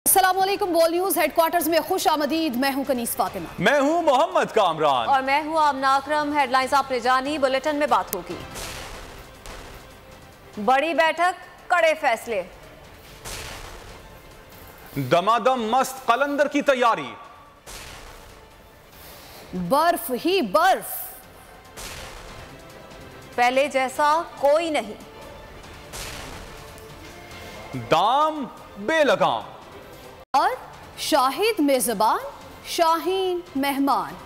अस्सलामुअलैकुम। बोल news headquarters में खुश आमदीद। मैं हूं कनीस फातिमा। मैं हूं मोहम्मद कामरान और मैं हूं आमना अकरम। हेडलाइंस आपने जानी, बुलेटिन में बात होगी। बड़ी बैठक, कड़े फैसले। दमादम मस्त कलंदर की तैयारी। बर्फ ही बर्फ, पहले जैसा कोई नहीं। दाम बेलगाम और शाहिद मेजबान, शाहीन मेहमान।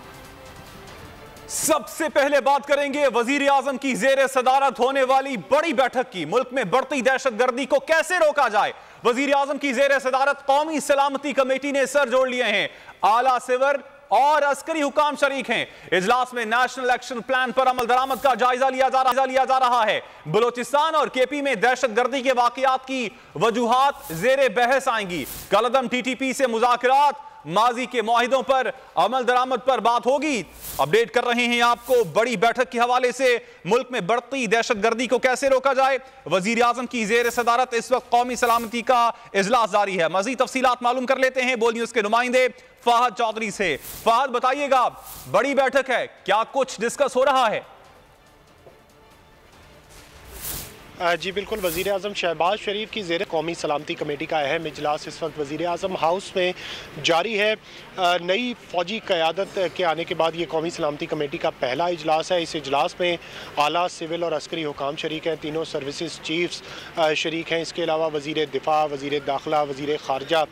सबसे पहले बात करेंगे वजीर आजम की जेर सदारत होने वाली बड़ी बैठक की। मुल्क में बढ़ती दहशतगर्दी को कैसे रोका जाए, वजीर आजम की जेर सदारत कौमी सलामती कमेटी ने सर जोड़ लिए हैं। आला सिविल और अस्करी हुकाम शरीक हैं। इजलास में नेशनल एक्शन प्लान पर अमल दरामद का जायजा लिया जा रहा है। बलोचिस्तान और केपी में दहशतगर्दी के वाकयात की वजूहात जेर बहस आएंगी। कलअदम टीटीपी से मुज़ाकरात, माजी के मुआहिदों पर अमल दरामद पर बात होगी। अपडेट कर रहे हैं आपको बड़ी बैठक के हवाले से। मुल्क में बढ़ती दहशतगर्दी को कैसे रोका जाए, वजीर आजम की जेर सदारत इस वक्त कौमी सलामती का इजलास जारी है। मजीद तफसीलात मालूम कर लेते हैं बोल न्यूज के नुमाइंदे फहद चौधरी से। फहद, बताइएगा, बड़ी बैठक है, क्या कुछ डिस्कस हो रहा है? जी बिल्कुल, वज़ीर आज़म शहबाज शरीफ की ज़ेर कौमी सलामती कमेटी का अहम इजलास इस वक्त वज़ीर आज़म हाउस में जारी है। नई फ़ौजी क़यादत के आने के बाद ये कौमी सलामती कमेटी का पहला इजलास है। इस इजलास में आला सिविल और अस्करी हुकाम शरीक हैं, तीनों सर्विसेज चीफ्स शरीक हैं। इसके अलावा वज़ीर दिफा, वज़ीर दाखिला, वज़ीर ख़ारजा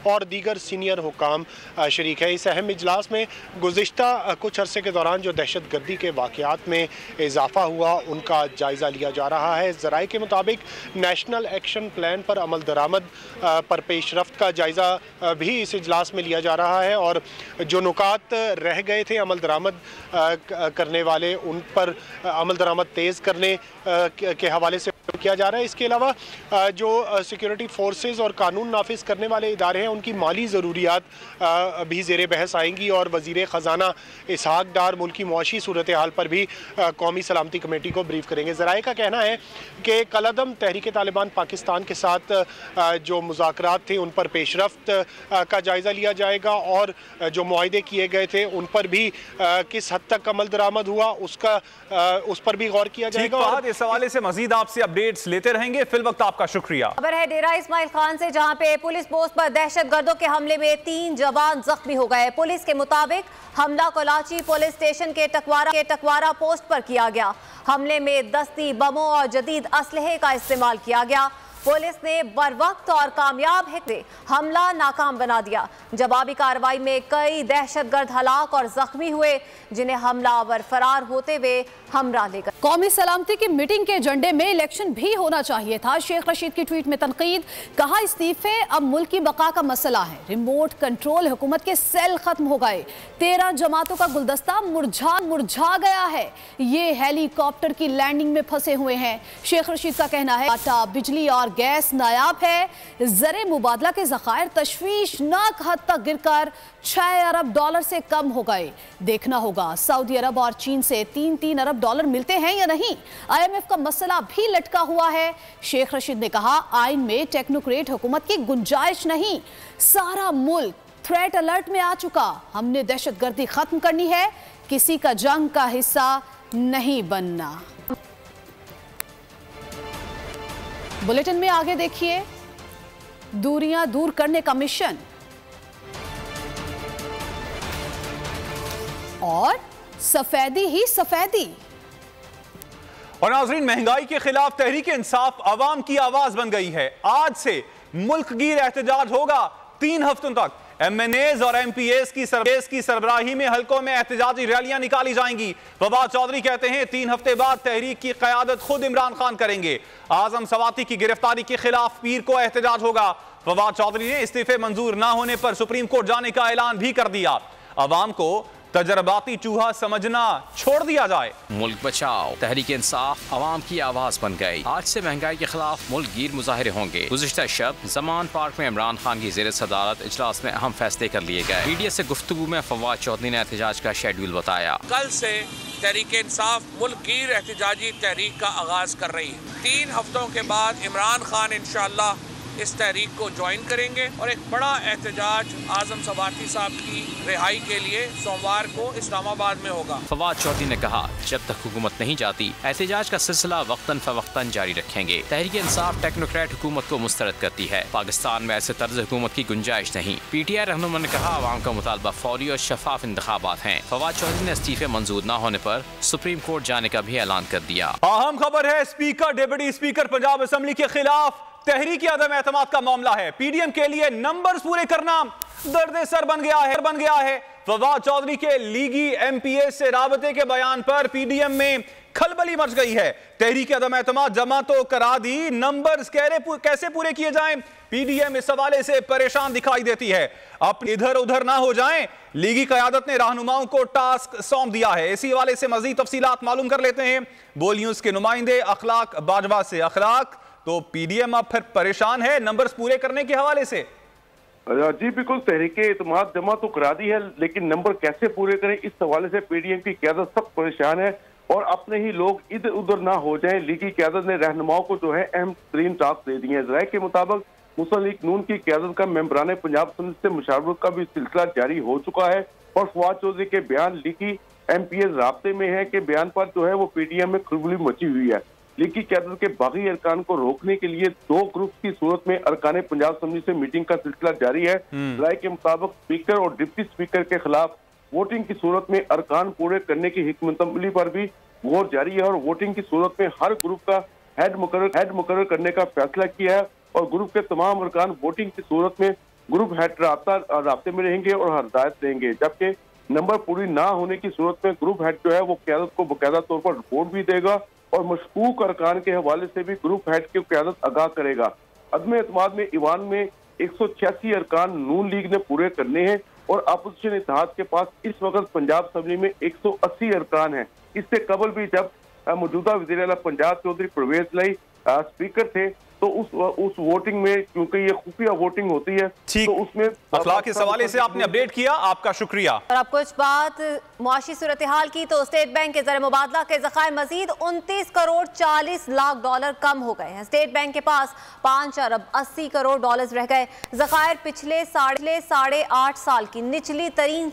और दीगर सीनियर हुकाम शरीक है। इस अहम इजलास में गुज़िश्ता कुछ अरसे के दौरान जो दहशत गर्दी के वाक़यात में इजाफ़ा हुआ उनका जायज़ा लिया जा रहा है। ज़राए के मुताबिक नेशनल एक्शन प्लान पर अमल दरामद पर पेशरफ्त का जायज़ा भी इस इजलास में लिया जा रहा है और जो नुकात रह गए थे अमल दरामद करने वाले, उन पर अमल दरामद तेज़ करने के हवाले से किया जा रहा है। इसके अलावा जो सिक्योरिटी फोर्सेस और कानून नाफिज करने वाले इदारे हैं उनकी माली ज़रूरियात भी ज़ेरे बहस आएंगी और वज़ीर ख़जाना इसहाक डार मुल्की मुआशी सूरत हाल पर भी कौमी सलामती कमेटी को ब्रीफ करेंगे। ज़राए का कहना है कि कलअदम तहरीक तालिबान पाकिस्तान के साथ जो मुज़ाकरात थे उन पर पेशरफ्त का जायज़ा लिया जाएगा और जो मुआहदे किए गए थे उन पर भी किस हद तक अमल दरामद हुआ उस पर भी गौर किया जाएगा। और इस हवाले से मजीद आपसे अपडेट्स लेते रहेंगे। फिल वक्त आपका शुक्रिया। खबर है डेरा इस्माइल खान से, जहां पे पुलिस पोस्ट पर दहशतगर्दों के हमले में 3 जवान जख्मी हो गए। पुलिस के मुताबिक हमला कोलाची पुलिस स्टेशन के टकवारा पोस्ट पर किया गया। हमले में दस्ती बमों और जदीद असलहे का इस्तेमाल किया गया। पुलिस ने बरवक्त और कामयाब हमला नाकाम बना दिया। जवाबी कार्रवाई में कई दहशतगर्द हलाक और जख्मी हुए, जिन्हें हमलावर फरार होते हुए हमरा ले गए। कौमी सलामती की मीटिंग के एजेंडे में इलेक्शन भी होना चाहिए था। शेख रशीद की ट्वीट में तनकीद, कहा इस्तीफे अब मुल्क की बका का मसला है। रिमोट कंट्रोल हुकूमत के सेल खत्म हो गए। 13 जमातों का गुलदस्ता मुरझा गया है। ये हेलीकॉप्टर की लैंडिंग में फंसे हुए हैं। शेख रशीद का कहना है आटा, बिजली और गैस नायाब है। ज़रे मुबादला के ज़खायर तशवीशनाक हद तक गिरकर $6 अरब से कम हो गए। देखना होगा सऊदी अरब और चीन से 3-3 अरब डॉलर मिलते हैं या नहीं। IMF का मसला भी लटका हुआ है। शेख रशीद ने कहा, आइन में टेक्नोक्रेट हुकूमत की गुंजाइश नहीं। सारा मुल्क थ्रेट अलर्ट में आ चुका। हमने दहशतगर्दी खत्म करनी है, किसी का जंग का हिस्सा नहीं बनना। बुलेटिन में आगे देखिए, दूरियां दूर करने का मिशन और सफेदी ही सफेदी। और नाज़रीन, महंगाई के खिलाफ तहरीक इंसाफ अवाम की आवाज बन गई है। आज से मुल्क गिर एहतजाज होगा 3 हफ्तों तक। MNAs और MPAs की सरबराही में हलकों में एहतजाजी रैलियां निकाली जाएंगी। फवाद चौधरी कहते हैं 3 हफ्ते बाद तहरीक की क़यादत खुद इमरान खान करेंगे। आजम सवाती की गिरफ्तारी के खिलाफ पीर को एहतजाज होगा। फवाद चौधरी ने इस्तीफे मंजूर न होने पर सुप्रीम कोर्ट जाने का ऐलान भी कर दिया। अवाम को तजर्बाती चूहा समझना छोड़ दिया जाए। मुल्क बचाओ, तहरीक इंसाफ अवाम की आवाज बन गई। आज से महंगाई के खिलाफ मुल्क गिर मुजाहिरे होंगे। गुज़िश्ता शब जमान पार्क में इमरान खान की ज़ेर सदारत इजलास में अहम फैसले कर लिए गए। मीडिया से गुफ्तगू में फवाद चौधरी ने एहतजाज का शेड्यूल बताया। कल से तहरीक इंसाफ मुल्क गिर एहतजाजी तहरीक का आगाज कर रही है। 3 हफ्तों के बाद इमरान खान इंशाअल्लाह इस तहरीक को ज्वाइन करेंगे और एक बड़ा एहतजाज आजम सवाती साहब की रिहाई के लिए सोमवार को इस्लामाबाद में होगा। फवाद चौधरी ने कहा, जब तक हुकूमत नहीं जाती एहतजाज का सिलसिला वक्तन फवक्तन जारी रखेंगे। तहरीक इंसाफ टेक्नोक्रेट हुकूमत को मुस्तरद करती है। पाकिस्तान में ऐसे तर्ज हुकूमत की गुंजाइश नहीं। PTI रहनुमा ने कहा, आवाम का मुतालबा फौरी और शफाफ इंतखाबात हैं। फवाद चौधरी ने इस्तीफे मंजूर न होने पर सुप्रीम कोर्ट जाने का भी ऐलान कर दिया। अहम खबर है, speaker deputy speaker Punjab assembly के खिलाफ तहरीक अदम एतमाद का मामला है। PDM के लिए नंबर्स पूरे करना दर्द सर बन गया है। फवाद चौधरी के लीगी MPA से राबते के बयान पर PDM में खलबली मच गई है। तहरीक अदम एतमाद जमा तो करा दी, नंबर्स कैसे पूरे किए जाएं? PDM इस हवाले से परेशान दिखाई देती है। अब इधर उधर ना हो जाएं, लीगी क़यादत ने रहनुमाओं को टास्क सौंप दिया है। इसी हवाले से मजीद तफसीलात मालूम कर लेते हैं बोल न्यूज के नुमाइंदे अखलाक बाजवा से। अखलाक, तो PDM अब फिर परेशान है नंबर्स पूरे करने के हवाले से? जी बिल्कुल, तहरीक एतमाद जमा तो करा दी है, लेकिन नंबर कैसे पूरे करें इस हवाले से PDM की क़यादत सब परेशान है और अपने ही लोग इधर उधर ना हो जाएं। लीगी क़यादत ने रहनुमाओं को जो है अहम तरीन टास्क दे दिए हैं। ज़राए के मुताबिक मुस्लिम लीग नून की क़यादत का मेंबरान पंजाब असेंबली से मुशावरत का भी सिलसिला जारी हो चुका है और फवाद चौधरी के बयान लीगी MPA राब्ते में है कि बयान पर जो है वो PDM में खलबली मची हुई है। लीगी क़यादत के बागी अरकान को रोकने के लिए 2 ग्रुप की सूरत में अरकान पंजाब असेंबली से मीटिंग का सिलसिला जारी है। राय के मुताबिक स्पीकर और डिप्टी स्पीकर के खिलाफ वोटिंग की सूरत में अरकान पूरे करने की हिकमत अमली पर भी गौर जारी है और वोटिंग की सूरत में हर ग्रुप का हेड मुकर्रर करने का फैसला किया है और ग्रुप के तमाम अरकान वोटिंग की सूरत में ग्रुप हेड राब्ते में रहेंगे और हदायत देंगे। जबकि नंबर पूरी ना होने की सूरत में ग्रुप हेड जो है वो क़यादत को बाकायदा तौर पर रिपोर्ट भी देगा और मशकूक अरकान के हवाले से भी ग्रुप हेड की क़यादत आगाह करेगा। अदम एतमाद में ईवान में 186 अरकान नून लीग ने पूरे करने हैं और अपोजिशन इत्तेहाद के पास इस वक्त पंजाब असेंबली में 180 अरकान हैं। इससे कबल भी जब मौजूदा वज़ीर आला पंजाब चौधरी परवेज लाई स्पीकर थे तो उस वोटिंग में, क्योंकि ये खुफिया वोटिंग होती है, तो उसमें अखलाक इस हवाले से आपने अपडेट किया, आपका शुक्रिया। और अब कुछ बात मुआशी सूरत हाल की, तो स्टेट बैंक के ज़र मुबादला के ज़खायर मजीद 29 करोड़ 40 लाख डॉलर कम हो गए हैं। स्टेट बैंक के पास 5 अरब 80 करोड़ डॉलर रह गए। ज़खायर पिछले साढ़े 8 साल की निचली तरीन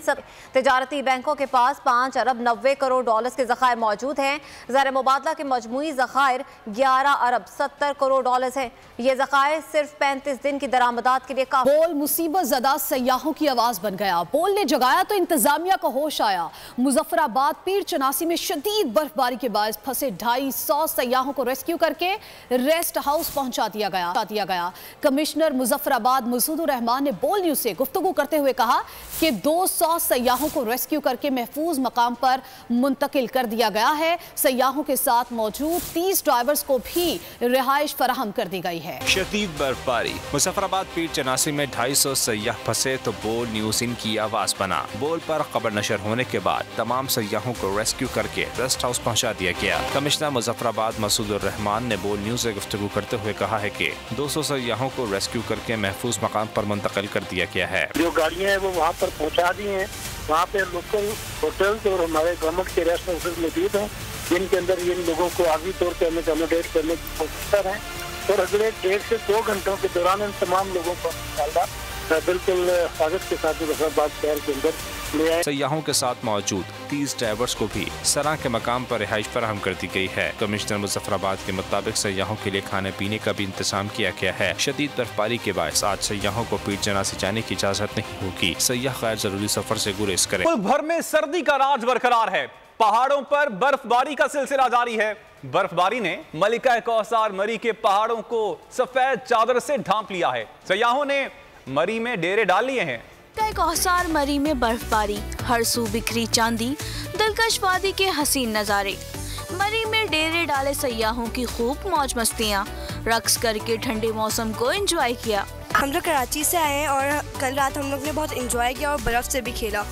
तजारती बैंकों के पास 5 अरब 90 करोड़ डॉलर के ज़खायर मौजूद हैं। ज़र मुबादला के मजमूई ज़खायर 11 अरब 70 करोड़ डॉलर है। ये ज़खायर सिर्फ 35 दिन की दरामदात के लिए काफी। बोल मुसीबत ज़दा सयाहों की आवाज बन गया। बोल ने जगाया तो इंतजामिया को होश आया। मुजफ्फराबाद पीर चनासी में शदीद बर्फबारी के बायस फंसे 250 सयाहों को रेस्क्यू करके रेस्ट हाउस पहुंचा दिया गया। कमिश्नर मुजफ्फराबाद मसूद रहमान ने बोल न्यूज से गुफ्तगू करते हुए कहा कि 200 सयाहों को रेस्क्यू करके महफूज मकाम पर मुंतकिल कर दिया गया है। सयाहों के साथ मौजूद 30 ड्राइवर्स को भी रिहाइश फराहम कर दी गई है। शदीद बर्फबारी, मुजफ्फराबाद पीर चनासी में 250 सयाह फंसे तो बोल न्यूज इनकी आवाज बना। बोल पर खबर नशर होने के बाद तमाम सयाहों को रेस्क्यू करके रेस्ट हाउस पहुंचा दिया गया। कमिश्नर मुजफ्फराबाद मसूद रहमान ने बोल न्यूज से गुफ्तगू करते हुए कहा है कि 200 सयाहों को रेस्क्यू करके महफूज मकाम पर मुंतकिल कर दिया गया है। जो गाड़ियाँ हैं वो वहाँ पर पहुँचा दी हैं। वहाँ पे लोकल होटल्स और हमारे गवर्नमेंट के रेस्ट हाउसेज मौजूद हैं जिनके अंदर इन लोगों को आर्मी तौर पर हमें अकोमोडेट करने की कोशिश कर रहे हैं और अगले 1.5 से 2 घंटों के दौरान इन तमाम लोगों को बिल्कुल हिफाजत के साथ मुजफ्फराबाद शहर के अंदर ले आए। सयाहों के साथ मौजूद 30 ड्राइवर्स को भी सरा के मकाम पर रिहाइश फराहम कर दी गई है। कमिश्नर मुजफ्फराबाद के मुताबिक सयाहों के लिए खाने पीने का भी इंतजाम किया गया है। शदीद बर्फबारी के बायस आज सयाहों को पीर चनासी जाने की इजाजत नहीं होगी। सयाह गैर जरूरी सफर से गुरेज करें। मुल्क भर में सर्दी का राज बरकरार है। पहाड़ों पर बर्फबारी का सिलसिला जारी है। बर्फबारी ने मलिका कौसार मरी के पहाड़ों को सफेद चादर से ढांप लिया है। सयाहों ने मरी में डेरे डाल लिए हैं। कौसार मरी में बर्फबारी, हर सू बिखरी चांदी, दिलकश वादी के हसीन नजारे। मरी में डेरे डाले सयाहों की खूब मौज मस्तियाँ, रक्स करके ठंडे मौसम को एंजॉय किया। हम लोग कराची से आए हैं और कल रात हम लोग ने बहुत एंजॉय किया और बर्फ से भी खेला।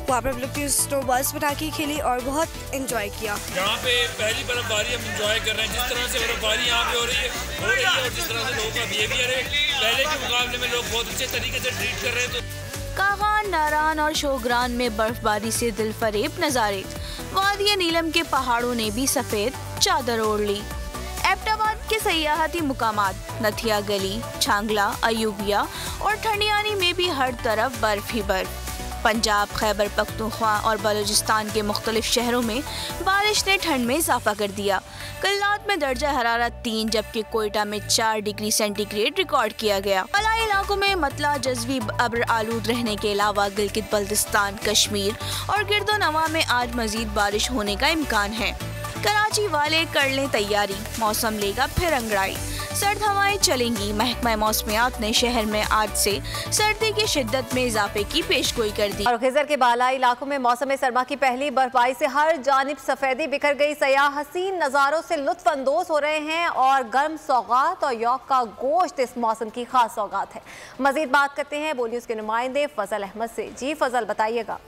वहाँ पर हम लोग स्नोबॉल्स बना के खेली और बहुत एंजॉय किया। यहाँ पे पहली बर्फबारी हम एंजॉय कर रहे हैं। जिस तरह से बर्फबारी यहाँ पे हो रही है और जिस तरह से लोगों का बिहेवियर है पहले के मुकाबले में लोग बहुत अच्छे तरीके से ट्रीट कर रहे हैं। कागान, नारान और शोग्रान में बर्फबारी से दिल फरेब नजारे। वादिया नीलम के पहाड़ों ने भी सफेद चादर ओढ़ ली। एबटाबाद के सयाहती मुकामात नथिया गली, छांगला, अयूबिया और ठंडियानी में भी हर तरफ बर्फ ही बर्फ। पंजाब, खैबर पख्तूनख्वा और बलूचिस्तान के मुख्तलिफ शहरों में बारिश ने ठंड में इजाफा कर दिया। कल रात में दर्जा हरारत 3 जबकि कोयटा में 4 डिग्री सेंटीग्रेड रिकॉर्ड किया गया। मलाई इलाकों में मतला जज़वी अब्र आलूद रहने के अलावा गिलगित बल्तिस्तान, कश्मीर और गिरदो नवा में आज मजीद बारिश होने का इम्कान है। कराची वाले कर लें तैयारी, मौसम लेगा फिर अंगड़ाई। सर्द हवाएं चलेंगी। महकमा मौसमियात ने शहर में आज से सर्दी की शिद्दत में इजाफे की पेशगोई कर दी। और खिज़र के बालाई इलाकों में मौसम सरमा की पहली बर्फबारी से हर जानिब सफेदी बिखर गई। सयाह हसीन नज़ारों से लुत्फ अंदोज हो रहे हैं और गर्म सौगात और यौक का गोश्त इस मौसम की खास सौगात है। मजीद बात करते हैं बोल न्यूज़ के नुमाइंदे फजल अहमद से। जी फजल, बताइएगा।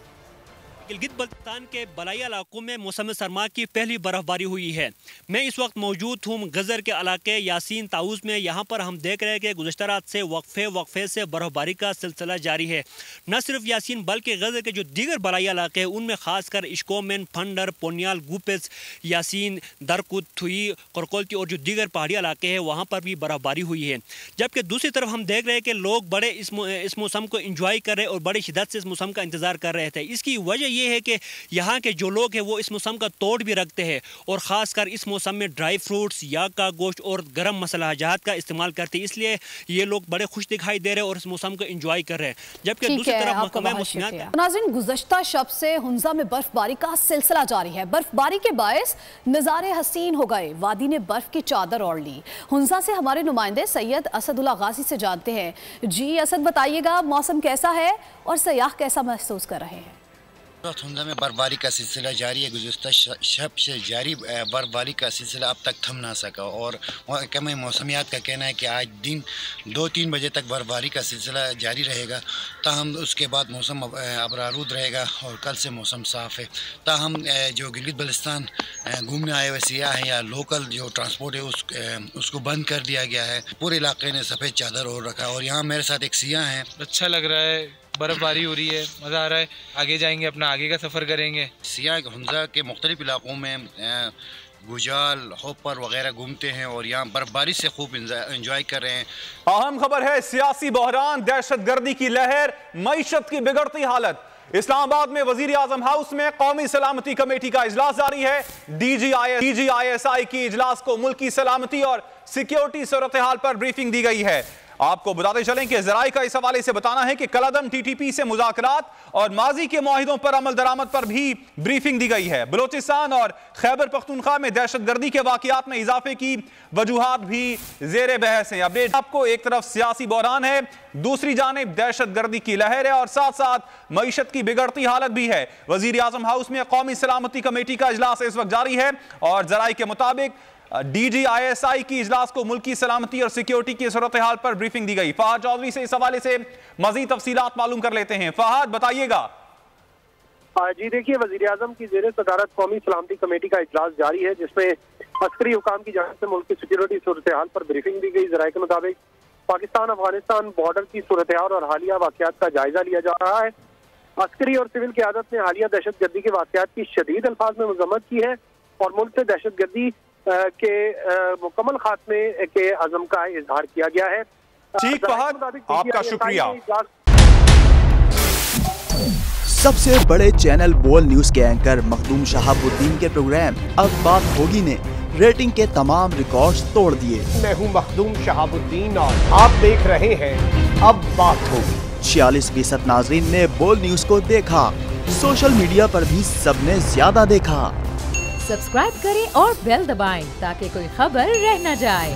गिलगित बल्तिस्तान के बलाया इलाकों में मौसम सरमा की पहली बर्फबारी हुई है। मैं इस वक्त मौजूद हूँ गज़र के इलाके यासीन ताउस में। यहाँ पर हम देख रहे हैं कि गुज़श्ता रात से वक्फे से बर्फबारी का सिलसिला जारी है। न सिर्फ यासीन बल्कि गज़र के जो दीगर बलाया इलाके हैं उनमें खासकर इश्कोमेन, फंडर, पोनियाल, गुपेस, यासीन, दरकुत, थुई, करकोलती और जो दीगर पहाड़ी इलाके हैं वहाँ पर भी बर्फबारी हुई है। जबकि दूसरी तरफ हम देख रहे हैं कि लोग बड़े इस मौसम को इंजॉय कर रहे और बड़ी शिद्दत से इस मौसम का इंतज़ार कर रहे थे। इसकी वजह ये है कि यहाँ के जो लोग हैं वो इस मौसम का तोड़ भी रखते हैं और ख़ासकर इस मौसम में ड्राई फ्रूट्स, याक का गोश्त और गर्म मसाला जहात का इस्तेमाल करते हैं। इसलिए ये लोग बड़े खुश दिखाई दे रहे हैं और इस मौसम को एंजॉय कर रहे हैं। जबकि दूसरी तरफ नाज़रीन, गुज़श्ता शब से हुंजा में बर्फबारी का सिलसिला जारी है। बर्फबारी के बायस नज़ारे हसीन हो गए। वादी ने बर्फ की चादर ओढ़ ली। हुंजा से हमारे नुमाइंदे सैयद असदुल्ला गाजी से जानते हैं। जी असद, बताइएगा मौसम कैसा है और सयाह कैसा महसूस कर रहे हैं? हुंजा में बर्फबारी का सिलसिला जारी है। गुज़श्ता शब से जारी बर्फबारी का सिलसिला अब तक थम ना सका और महकमा मौसमियात का कहना है कि आज दिन 2-3 बजे तक बर्फबारी का सिलसिला जारी रहेगा। ताहम उसके बाद मौसम अबरारूद रहेगा और कल से मौसम साफ़ है। ताहम जो गिलगित बल्तिस्तान घूमने आए हुए सियाह हैं या लोकल जो ट्रांसपोर्ट है उसको बंद कर दिया गया है। पूरे इलाके ने सफ़ेद चादर ओढ़ रखा है और यहाँ मेरे साथ एक सियाह हैं। अच्छा लग रहा है, बर्फबारी हो रही है, मज़ा आ रहा है। आगे जाएंगे, अपना आगे का सफ़र करेंगे। सियाह हुंजा के मुख्तलिफ इलाकों में गुजाल, होपर वगैरह घूमते हैं और यहाँ बर्फबारी से खूब इंजॉय कर रहे हैं। अहम खबर है सियासी बहरान, दहशत गर्दी की लहर, मईशत की बिगड़ती हालत। इस्लामाबाद में वजीर आजम हाउस में कौमी सलामती कमेटी का इजलास जारी है। DGISI की इजलास को मुल्की सलामती और सिक्योरिटी सूरत हाल पर ब्रीफिंग दी गई है। आपको बताते चलें कि ज़राए का इस हवाले से बताना है कि कलअदम TTP से मुज़ाकरात और माजी के मुआहिदों पर अमल दरामद पर भी ब्रीफिंग दी गई है। बलोचिस्तान और खैबर पख्तूनख्वा में दहशत गर्दी के वाक़यात में इजाफे की वजूहात भी ज़ेरे बहस हैं। अपडेट आपको, एक तरफ सियासी बहरान है, दूसरी जानिब दहशत गर्दी की लहर है और साथ साथ मईशत की बिगड़ती हालत भी है। वज़ीर आज़म हाउस में कौमी सलामती कमेटी का इजलास इस वक्त जारी है और ज़राए के मुताबिक DGISI की इजलास को मुल्की सलामती और सिक्योरिटी की सूरत हाल पर ब्रीफिंग दी गई। फहद चौधरी से इस हवाले से मजीद तफसीलात मालूम कर लेते हैं। फहद, बताइएगा। जी देखिए, वजीर आजम की जेर सदारत कौमी सलामती कमेटी का इजलास जारी है जिसमें अस्करी हुकाम की जानिब से मुल्क की सिक्योरिटी सूरत हाल पर ब्रीफिंग दी गई। ज़राए के मुताबिक पाकिस्तान अफगानिस्तान बॉर्डर की सूरत हाल और हालिया वाक़यात का जायजा लिया जा रहा है। अस्करी और सिविल क़यादत ने हालिया दहशत गर्दी के वाक़यात की शदीद अल्फाज में मज़म्मत की है और मुल्क से दहशत गर्दी के मुकम्मल खात्मे के अज़म का इजहार किया गया है। ठीक फहद, आपका शुक्रिया। सबसे बड़े चैनल बोल न्यूज के एंकर मखदूम शहाबुद्दीन के प्रोग्राम अब बात होगी ने रेटिंग के तमाम रिकॉर्ड्स तोड़ दिए। मैं हूं मखदूम शहाबुद्दीन और आप देख रहे हैं अब बात होगी। 46% नाजरीन ने बोल न्यूज को देखा। सोशल मीडिया पर भी सबने ज्यादा देखा। सब्सक्राइब करें और बेल दबाएं ताकि कोई खबर रह न जाए।